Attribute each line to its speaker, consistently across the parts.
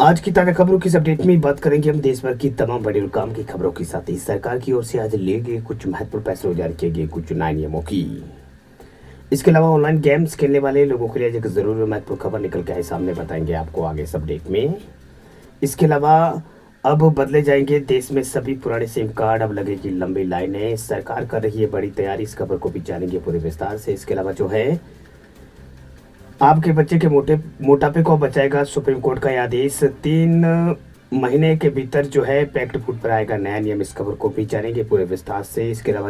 Speaker 1: आज की ताज़ा खबरों की इस अपडेट में बात करेंगे हम देश भर की तमाम बड़ी और काम की खबरों के साथ ही सरकार की ओर से आज लिए गए कुछ महत्वपूर्ण फैसलों जारी किए गए कुछ नए नियमों की। इसके अलावा ऑनलाइन गेम्स खेलने वाले लोगों के लिए एक जरूर महत्वपूर्ण खबर निकल के आए सामने, बताएंगे आपको आगे इस अपडेट में। इसके अलावा अब बदले जाएंगे देश में सभी पुराने सिम कार्ड, अब लगेगी लंबी लाइनें, सरकार कर रही है बड़ी तैयारी, इस खबर को भी जानेंगे पूरे विस्तार से। इसके अलावा जो है आपके बच्चे के मोटापे को बचाएगा सुप्रीम कोर्ट का यह आदेश, 3 महीने के भीतर जो है पैक्ड फूड पर आएगा नया नियम, इस खबर को भी जानेंगे पूरे विस्तार से। इसके अलावा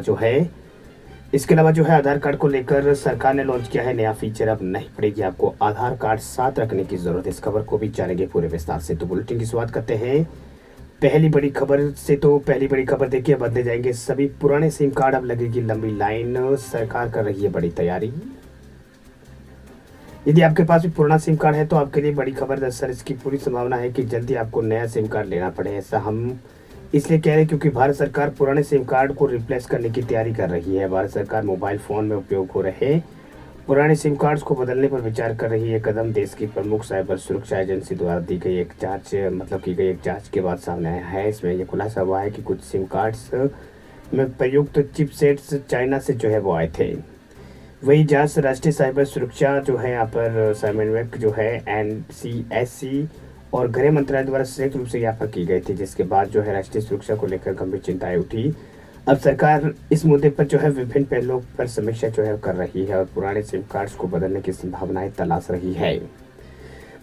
Speaker 1: जो है आधार कार्ड को लेकर सरकार ने लॉन्च किया है नया फीचर, अब नहीं पड़ेगी आपको आधार कार्ड साथ रखने की जरूरत, इस खबर को भी जानेंगे पूरे विस्तार से। तो बुलेटिन की शुरुआत करते हैं पहली बड़ी खबर से। तो पहली बड़ी खबर देखिए, बदले जाएंगे सभी पुराने सिम कार्ड, अब लगेगी लंबी लाइन, सरकार कर रही है बड़ी तैयारी। यदि आपके पास भी पुराना सिम कार्ड है तो आपके लिए बड़ी खबर, दरअसल इसकी पूरी संभावना है कि जल्दी आपको नया सिम कार्ड लेना पड़े। ऐसा हम इसलिए कह रहे हैं क्योंकि भारत सरकार पुराने सिम कार्ड को रिप्लेस करने की तैयारी कर रही है। भारत सरकार मोबाइल फ़ोन में उपयोग हो रहे पुराने सिम कार्ड्स को बदलने पर विचार कर रही है। कदम देश की प्रमुख साइबर सुरक्षा एजेंसी द्वारा दी गई एक जांच की गई एक जांच के बाद सामने आया है। इसमें यह खुलासा हुआ है कि कुछ सिम कार्ड्स में प्रयुक्त चिपसेट्स चाइना से जो है वो आए थे। वही जांच राष्ट्रीय साइबर सुरक्षा जो है यहाँ पर समन्वयक जो है NCSC और गृह मंत्रालय द्वारा संयुक्त रूप से यहाँ पर की गई थी, जिसके बाद जो है राष्ट्रीय सुरक्षा को लेकर गंभीर चिंताएं उठी। अब सरकार इस मुद्दे पर जो है विभिन्न पहलुओं पर समीक्षा जो है कर रही है और पुराने सिम कार्ड्स को बदलने की संभावनाएं तलाश रही है।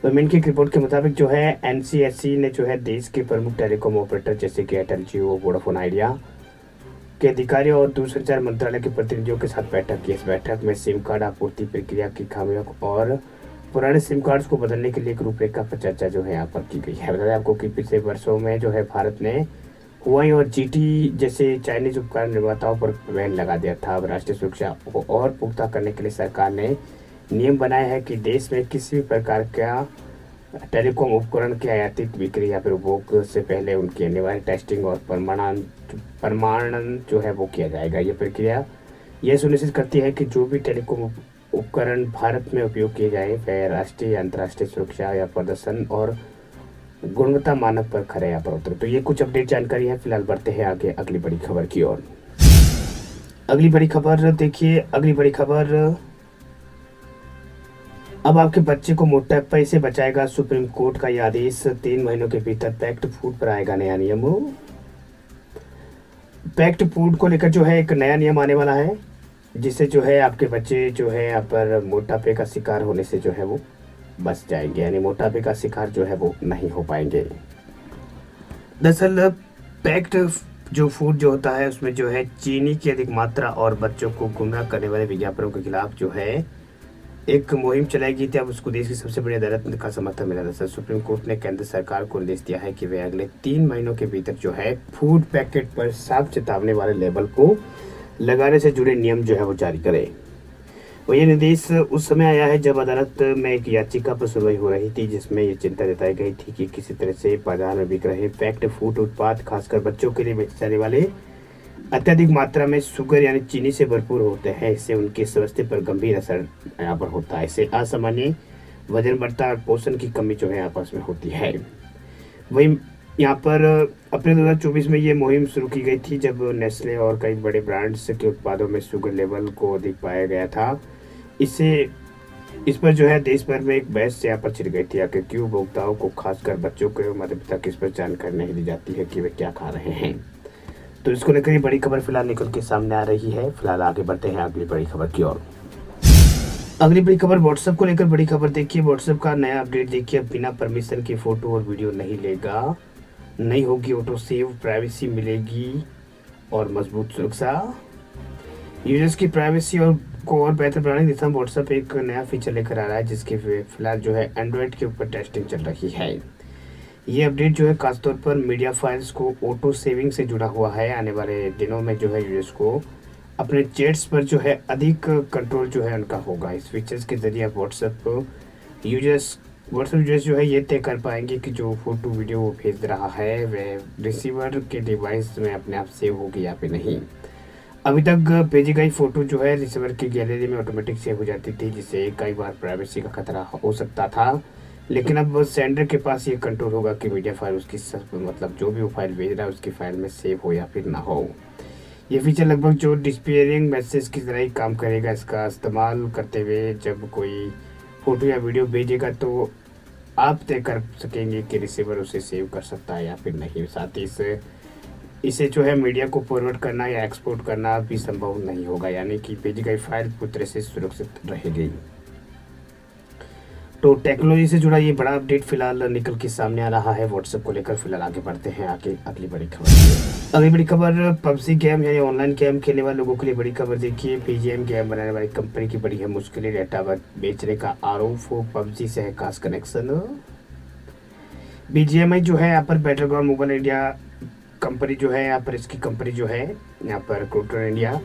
Speaker 1: वुमेन की रिपोर्ट के मुताबिक जो है NCSC ने जो है देश के प्रमुख टेलीकॉम ऑपरेटर जैसे कि एयरटेल, जियो, वोडाफोन आइडिया के अधिकारियों और दूरसंचार मंत्रालय के प्रतिनिधियों के साथ बैठक की। इस बैठक में सिम कार्ड आपूर्ति प्रक्रिया की खामियों और पुराने सिम कार्ड्स को बदलने के लिए एक रूपरेखा पर चर्चा जो है यहाँ पर की गई है। बताया आपको कि पिछले वर्षों में जो है भारत ने हुआई और GT जैसे चाइनीज उपकरण निर्माताओं पर बैन लगा दिया था। अब राष्ट्रीय सुरक्षा को और पुख्ता करने के लिए सरकार ने नियम बनाया है कि देश में किसी भी प्रकार का टेलीकॉम उपकरण की आयातित, बिक्री या फिर उपभोग से पहले उनकी अनिवार्य टेस्टिंग और प्रमाणन जो है वो किया जाएगा। ये प्रक्रिया यह सुनिश्चित करती है कि जो भी टेलीकॉम उपकरण भारत में उपयोग किए जाए वह राष्ट्रीय, अंतर्राष्ट्रीय सुरक्षा या प्रदर्शन और गुणवत्ता मानक पर खरे या पर उतरे। तो ये कुछ अपडेट जानकारी है। फिलहाल बढ़ते हैं आगे अगली बड़ी खबर की ओर। अगली बड़ी खबर देखिए, अगली बड़ी खबर, अब आपके बच्चे को मोटापे से बचाएगा सुप्रीम कोर्ट का यह आदेश, 3 महीनों के भीतर पैक्ड फूड पर आएगा नया नियम। पैक्ड फूड को लेकर जो है एक नया नियम आने वाला है, जिससे जो है आपके बच्चे जो है यहाँ पर मोटापे का शिकार होने से जो है वो बच जाएंगे, यानी मोटापे का शिकार जो है वो नहीं हो पाएंगे। दरअसल पैक्ड जो फूड जो होता है उसमें जो है चीनी की अधिक मात्रा और बच्चों को गुमराह करने वाले विज्ञापनों के खिलाफ जो है एक मुहिम चलाई गई थी। अब उसको देश की सबसे बड़ी अदालत का समर्थन मिला। दरअसल सुप्रीम कोर्ट ने केंद्र सरकार को निर्देश दिया है कि वे अगले 3 महीनों के भीतर जो है फूड पैकेट पर साफ चेतावनी वाले लेबल को लगाने से जुड़े नियम जो है वो जारी करे। और ये निर्देश उस समय आया है जब अदालत में एक याचिका पर सुनवाई हो रही थी, जिसमें ये चिंता जताई गई थी कि किसी तरह से बाजार में बिक रहे पैक्ड फूड उत्पाद खासकर बच्चों के लिए बेचे जाने वाले अत्यधिक मात्रा में शुगर यानी चीनी से भरपूर होते हैं। इससे उनके स्वास्थ्य पर गंभीर असर यहाँ पर होता है। इससे असामान्य वजन बढ़ता और पोषण की कमी जो है आपस में होती है। वहीं यहाँ पर अप्रैल 2024 में ये मुहिम शुरू की गई थी, जब नेस्ले और कई बड़े ब्रांड्स के उत्पादों में शुगर लेवल को अधिक पाया गया था। इस पर जो है देश भर में एक बहस यहाँ पर छिड़ गई थी आखिर क्यों उपभोक्ताओं को, खासकर बच्चों को, माता पिता को इस पर जानकारी नहीं दी जाती है कि वे क्या खा रहे हैं। तो इसको लेकर ये बड़ी खबर फिलहाल निकल के सामने आ रही है। फिलहाल आगे बढ़ते हैं अगली बड़ी खबर की ओर। अगली बड़ी खबर व्हाट्सएप को लेकर बड़ी खबर देखिए, व्हाट्सएप का नया अपडेट देखिए, बिना परमिशन की फोटो और वीडियो नहीं लेगा, नहीं होगी ऑटो सेव, प्राइवेसी मिलेगी और मजबूत सुरक्षा। यूजर्स की प्राइवेसी को और बेहतर बनाने की दिशा में व्हाट्सएप एक नया फीचर लेकर आ रहा है, जिसके फिलहाल जो है एंड्रॉयड के ऊपर टेस्टिंग चल रही है। ये अपडेट जो है खासतौर पर मीडिया फाइल्स को ऑटो सेविंग से जुड़ा हुआ है। आने वाले दिनों में जो है यूजर्स को अपने चैट्स पर जो है अधिक कंट्रोल जो है उनका होगा। इस फीचर्स के जरिए व्हाट्सएप यूजर्स जो है ये तय कर पाएंगे कि जो फोटो वीडियो वो भेज रहा है वह रिसीवर के डिवाइस में अपने आप सेव होगी या फिर नहीं। अभी तक भेजी गई फोटो जो है रिसीवर की गैलरी में ऑटोमेटिक सेव हो जाती थी, जिससे कई बार प्राइवेसी का खतरा हो सकता था। लेकिन अब सेंडर के पास ये कंट्रोल होगा कि मीडिया फाइल उसकी मतलब जो भी वो फाइल भेज रहा है उसकी फाइल में सेव हो या फिर ना हो। ये फीचर लगभग जो डिस्पेयरिंग मैसेज की तरह ही काम करेगा। इसका इस्तेमाल करते हुए जब कोई फ़ोटो या वीडियो भेजेगा तो आप तय कर सकेंगे कि रिसीवर उसे सेव कर सकता है या फिर नहीं। साथ ही इसे जो है मीडिया को फॉरवर्ड करना या एक्सपोर्ट करना भी संभव नहीं होगा, यानी कि भेजी गई फाइल पूरी तरह से सुरक्षित रहेगी। तो टेक्नोलॉजी से जुड़ा ये बड़ा अपडेट फिलहाल निकल के सामने आ रहा है व्हाट्सएप को लेकर। फिलहाल आगे बढ़ते हैं आगे अगली बड़ी खबर। अगली बड़ी खबर पबजी गेम यानी ऑनलाइन गेम खेलने वाले लोगों के लिए बड़ी खबर। देखिए, बीजीएम गेम बनाने वाली कंपनी की बड़ी है मुश्किलें। डेटा बेचने का आरोप हो, पबजी से है खास कनेक्शन। बीजीएमआई जो है यहाँ पर बैटलग्राउंड मोबाइल इंडिया कंपनी जो है यहाँ पर, इसकी कंपनी जो है यहाँ पर क्रिप्टोन इंडिया,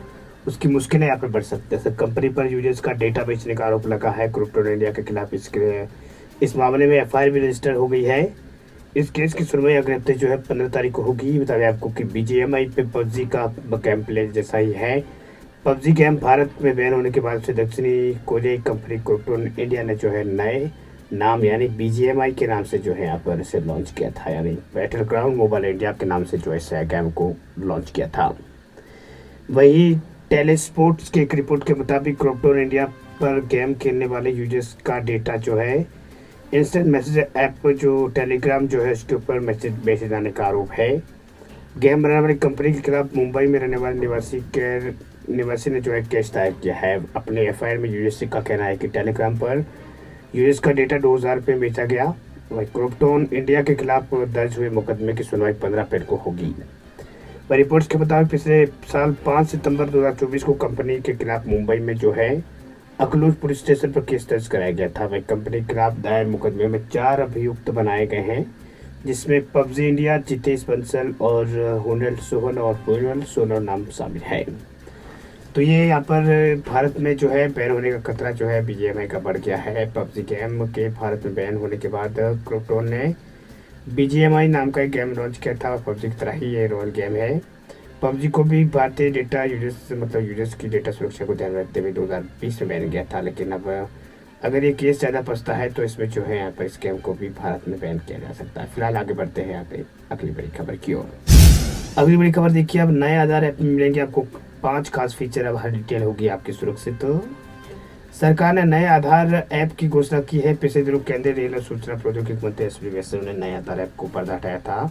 Speaker 1: उसकी मुश्किलें यहाँ पर बढ़ सकती है। कंपनी पर यूजर्स का डेटा बेचने का आरोप लगा है क्रिप्टोन इंडिया के खिलाफ। इस मामले में एफआईआर भी रजिस्टर हो गई है। इस केस की सुनवाई अगले हफ्ते जो है 15 तारीख को होगी। बता दें आपको कि बीजीएमआई पे पबजी का गेम प्ले जैसा ही है। पबजी गेम भारत में बैन होने के बाद से दक्षिणी कोरियाई कंपनी क्रिप्टोन इंडिया ने जो है नए नाम यानी बीजीएमआई के नाम से जो है यहाँ पर इसे लॉन्च किया था, यानी बैटल ग्राउंड मोबाइल इंडिया के नाम से जो है गेम को लॉन्च किया था। वही टेलीस्पोर्ट्स के एक रिपोर्ट के मुताबिक क्रिप्टोन इंडिया पर गेम खेलने वाले यूजर्स का डेटा जो है इंस्टेंट मैसेज ऐप जो टेलीग्राम जो है उसके ऊपर मैसेज भेजे जाने का आरोप है। गेम बनाने वाली कंपनी के खिलाफ मुंबई में रहने वाले निवासी ने जो है केस दायर किया है। अपने एफआईआर में यूजर्स का कहना है कि टेलीग्राम पर यूएस का डेटा 2000 रुपये बेचा गया। वही क्रिप्टोन इंडिया के खिलाफ दर्ज हुए मुकदमे की सुनवाई 15 अप्रैल को होगी। रिपोर्ट्स के मुताबिक पिछले साल 5 सितंबर 2024 को कंपनी के खिलाफ मुंबई में जो है अकलूज पुलिस स्टेशन पर केस दर्ज कराया गया था। वही कंपनी के खिलाफ दायर मुकदमे में 4 अभियुक्त बनाए गए हैं, जिसमें पबजी इंडिया, जितेश बंसल और होनल सोहन और होनल सोनल नाम शामिल है। तो ये यहाँ पर भारत में जो है बैन होने का खतरा जो है बीजीएमआई का बढ़ गया है। पबजी गेम के भारत में बैन होने के बाद क्रिप्टोन ने बीजीएमआई नाम का एक गेम लॉन्च किया था। पबजी की तरह ही ये रोल गेम है। पबजी को भी भारतीय डेटा यूजर्स की डेटा सुरक्षा को ध्यान रखते हुए 2020 में बैन किया था, लेकिन अब अगर ये केस ज़्यादा फंसता है तो इसमें जो है यहाँ पर इस गेम को भी भारत में बैन किया जा सकता है। फिलहाल आगे बढ़ते हैं आगे अगली बड़ी खबर की ओर। अगली बड़ी खबर देखिए, अब नए आधार ऐप में मिलेंगे आपको 5 खास फीचर। अब हर डिटेल होगी आपकी सुरक्षित। सरकार ने नए आधार ऐप की घोषणा की है। पिछले दिनों केंद्रीय रेल और सूचना प्रौद्योगिकी मंत्री एसपी वैष्णव ने नए आधार ऐप को पर्दा हटाया था।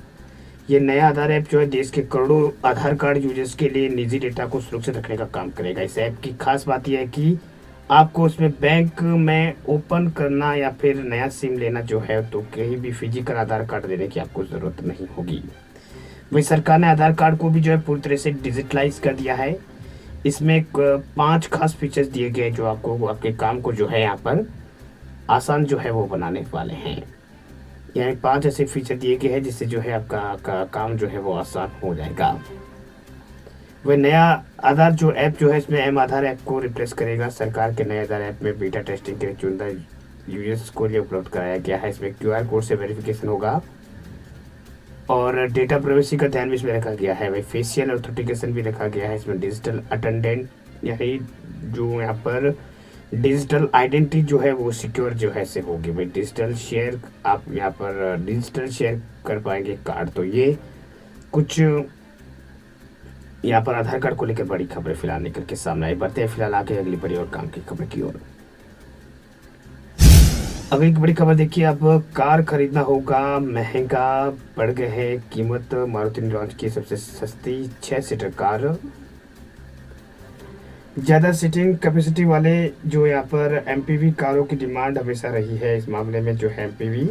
Speaker 1: ये नया आधार ऐप जो है देश के करोड़ों आधार कार्ड यूजर्स के लिए निजी डेटा को सुरक्षित रखने का काम करेगा। इस ऐप की खास बात यह है कि आपको उसमें बैंक में ओपन करना या फिर नया सिम लेना जो है तो कहीं भी फिजिकल आधार कार्ड देने की आपको ज़रूरत नहीं होगी। वही सरकार ने आधार कार्ड को भी जो है पूरी तरह से डिजिटलाइज कर दिया है। इसमें 5 खास फीचर्स दिए गए जो आपको आपके काम को जो है यहाँ पर आसान जो है वो बनाने वाले हैं। यानी 5 ऐसे फीचर दिए गए हैं जिससे जो है आपका काम जो है वो आसान हो जाएगा। वह नया आधार जो ऐप जो है इसमें एम आधार ऐप को रिप्लेस करेगा। सरकार के नए आधार ऐप में बीटा टेस्टिंग के लिए चुनिंदा यूजर्स को लिए उपलब्ध कराया गया है। इसमें क्यूआर कोड से वेरिफिकेशन होगा और डेटा प्राइवेसी का ध्यान भी इसमें रखा गया है। वही फेशियल ऑथेंटिकेशन भी रखा गया है। इसमें डिजिटल अटेंडेंट यानी जो यहाँ पर डिजिटल आइडेंटिटी जो है वो सिक्योर जो है से होगी। भाई डिजिटल शेयर आप यहाँ पर डिजिटल शेयर कर पाएंगे कार्ड। तो ये कुछ यहाँ पर आधार कार्ड को लेकर बड़ी खबरें फिलहाल निकल के सामने आई। बढ़ते हैं फिलहाल आगे अगली बड़ी और काम की खबर की ओर। अगली बड़ी खबर देखिए, अब कार खरीदना होगा महंगा, बढ़ गए हैं कीमत। मारुति ने लॉन्च की सबसे सस्ती 6 सीटर कार। ज़्यादा सीटिंग कैपेसिटी वाले जो यहाँ पर एमपीवी कारों की डिमांड हमेशा रही है। इस मामले में जो है एमपीवी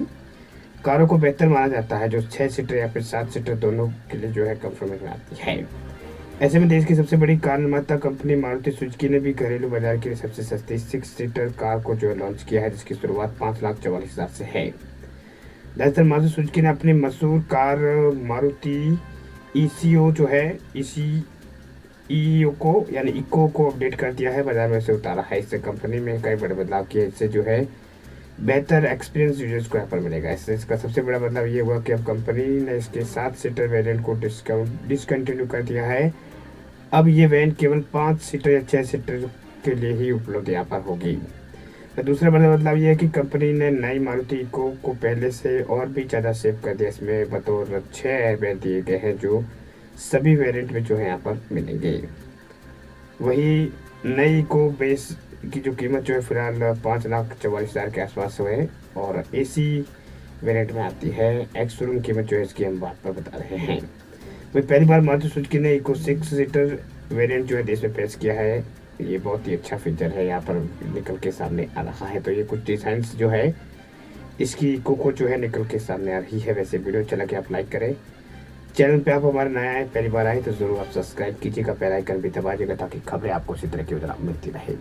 Speaker 1: कारों को बेहतर माना जाता है जो 6 सीटर या फिर 7 सीटर दोनों के लिए जो है कंफर्मेशन आती है। ऐसे में देश की सबसे बड़ी कार निर्माता कंपनी मारुति सुजुकी ने भी घरेलू बाजार के लिए सबसे सस्ती 6 सीटर कार को जो है लॉन्च किया है, जिसकी शुरुआत 5,44,000 से है। दरअसल मारुति सुजुकी ने अपनी मशहूर कार मारुति ईसीओ जो है ईओ को यानी इको को अपडेट कर दिया है, बाजार में से उतारा है। इससे कंपनी में कई बड़े बदलाव किए। इससे जो है बेहतर एक्सपीरियंस यूजर्स को यहाँ पर मिलेगा। इसका सबसे बड़ा बदलाव ये हुआ कि अब कंपनी ने इसके 7 सीटर वेरिएंट को डिसकंटिन्यू कर दिया है। अब ये वैन केवल 5 सीटर या 6 सीटर के लिए ही उपलब्ध यहाँ पर होगी। दूसरा बड़ा मतलब ये है कि कंपनी ने नई मारुति इको को पहले से और भी ज़्यादा सेव कर दिया। इसमें बतौर 6 एयरबैग दिए गए हैं जो सभी वेरिएंट में जो है यहाँ पर मिलेंगे। वही नई इको बेस की जो कीमत जो है फिलहाल 5,44,000 के आसपास है और एसी वेरिएंट में आती है। एक्स शोरूम कीमत जो है इसकी हम बात पर बता रहे हैं। वही पहली बार मारुति सुजुकी ने इको 6 सीटर वेरिएंट जो है देश में पेश किया है। ये बहुत ही अच्छा फीचर है, यहाँ पर निकल के सामने आ रहा है। तो ये कुछ डिज़ाइंस जो है इसकी इको को जो है निकल के सामने आ रही है। वैसे वीडियो चला के आप लाइक करें। चैनल पे आप हमारे नया है, पहली बार आए तो ज़रूर आप सब्सक्राइब कीजिएगा, बेल आइकन भी दबाइएगा ताकि खबरें आपको इसी तरह की मिलती रहे।